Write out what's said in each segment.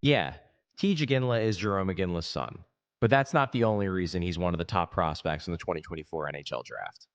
Yeah, Tij Iginla is Jerome Iginla's son, but that's not the only reason he's one of the top prospects in the 2024 NHL Draft.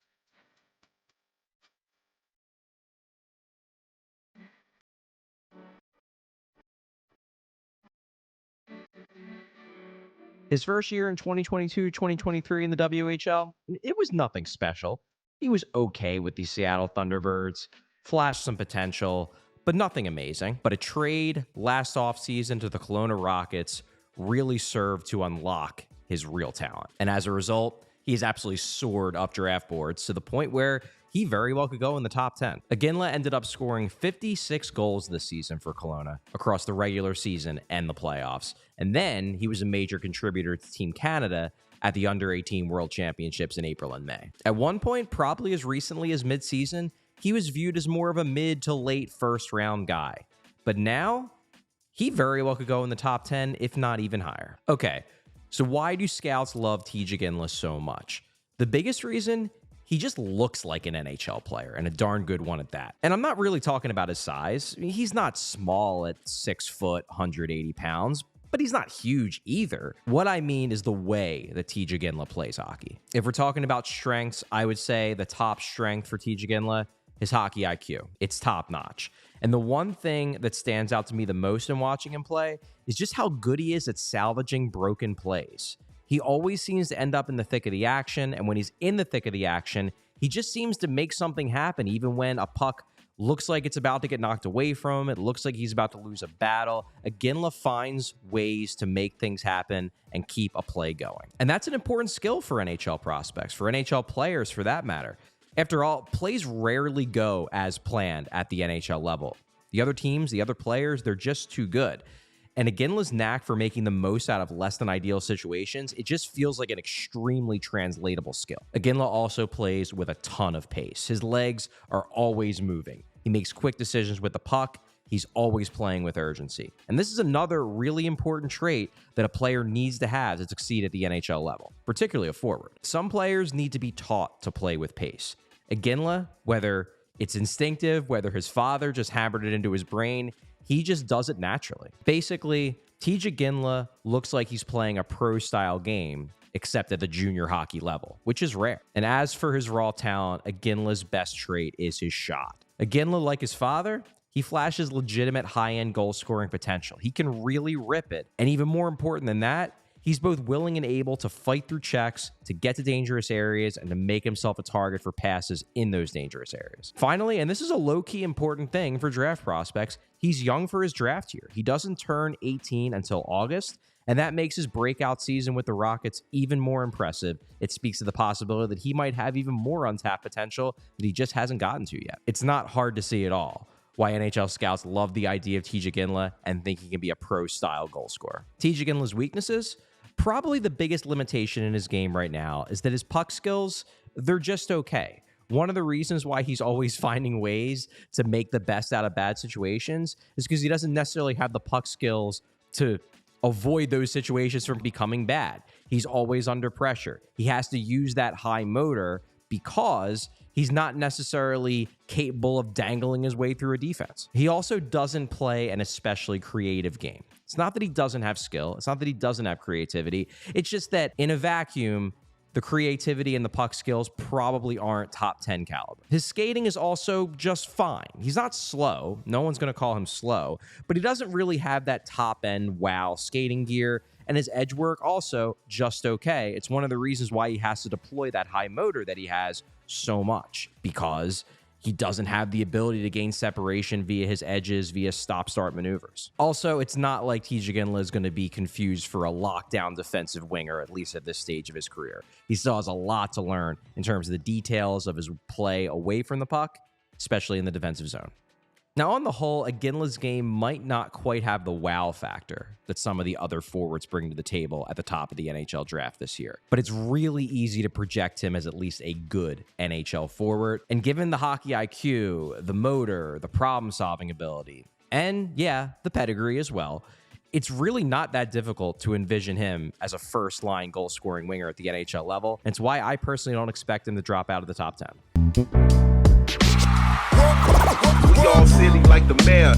His first year in 2022-2023 in the WHL, it was nothing special. He was okay with the Seattle Thunderbirds, flashed some potential, but nothing amazing. But a trade last offseason to the Kelowna Rockets really served to unlock his real talent. And as a result, he's absolutely soared up draft boards to the point where he very well could go in the top 10. Iginla ended up scoring 56 goals this season for Kelowna across the regular season and the playoffs. And then he was a major contributor to Team Canada at the Under-18 World Championships in April and May. At one point, probably as recently as midseason, he was viewed as more of a mid to late first-round guy. But now, he very well could go in the top 10, if not even higher. Okay, so why do scouts love Tij Iginla so much? The biggest reason, he just looks like an NHL player, and a darn good one at that. And I'm not really talking about his size. He's not small at 6 foot, 180 pounds, but he's not huge either. What I mean is the way that Tij Iginla plays hockey. If we're talking about strengths, I would say the top strength for Tij Iginla, his hockey IQ. It's top notch. And the one thing that stands out to me the most in watching him play is just how good he is at salvaging broken plays. He always seems to end up in the thick of the action, and when he's in the thick of the action, he just seems to make something happen, even when a puck looks like it's about to get knocked away from him. It looks like he's about to lose a battle. Iginla finds ways to make things happen and keep a play going. And that's an important skill for NHL prospects, for NHL players for that matter. After all, plays rarely go as planned at the NHL level. The other teams, the other players, they're just too good. And Iginla's knack for making the most out of less than ideal situations, it just feels like an extremely translatable skill. Iginla also plays with a ton of pace. His legs are always moving. He makes quick decisions with the puck. He's always playing with urgency. And this is another really important trait that a player needs to have to succeed at the NHL level, particularly a forward. Some players need to be taught to play with pace. Iginla, whether it's instinctive, whether his father just hammered it into his brain, he just does it naturally. Basically, Tij Iginla looks like he's playing a pro-style game, except at the junior hockey level, which is rare. And as for his raw talent, Iginla's best trait is his shot. Iginla, like his father, he flashes legitimate high-end goal-scoring potential. He can really rip it. And even more important than that, he's both willing and able to fight through checks, to get to dangerous areas, and to make himself a target for passes in those dangerous areas. Finally, and this is a low-key important thing for draft prospects, he's young for his draft year. He doesn't turn 18 until August, and that makes his breakout season with the Rockets even more impressive. It speaks to the possibility that he might have even more untapped potential that he just hasn't gotten to yet. It's not hard to see at all why NHL scouts love the idea of Tij Iginla and think he can be a pro-style goal scorer. Tij Iginla's weaknesses? Probably the biggest limitation in his game right now is that his puck skills, they're just okay. One of the reasons why he's always finding ways to make the best out of bad situations is because he doesn't necessarily have the puck skills to avoid those situations from becoming bad. He's always under pressure. He has to use that high motor because he's not necessarily capable of dangling his way through a defense. He also doesn't play an especially creative game. It's not that he doesn't have skill. It's not that he doesn't have creativity. It's just that in a vacuum, the creativity and the puck skills probably aren't top 10 caliber. His skating is also just fine. He's not slow. No one's going to call him slow, but he doesn't really have that top end wow skating gear. And his edge work also just okay. It's one of the reasons why he has to deploy that high motor that he has so much, because he doesn't have the ability to gain separation via his edges, via stop-start maneuvers. Also, it's not like Tij Iginla is going to be confused for a lockdown defensive winger, at least at this stage of his career. He still has a lot to learn in terms of the details of his play away from the puck, especially in the defensive zone. Now, on the whole, Iginla's game might not quite have the wow factor that some of the other forwards bring to the table at the top of the NHL draft this year. But it's really easy to project him as at least a good NHL forward. And given the hockey IQ, the motor, the problem-solving ability, and yeah, the pedigree as well, it's really not that difficult to envision him as a first-line goal-scoring winger at the NHL level. And it's why I personally don't expect him to drop out of the top 10. We all silly like the mayor.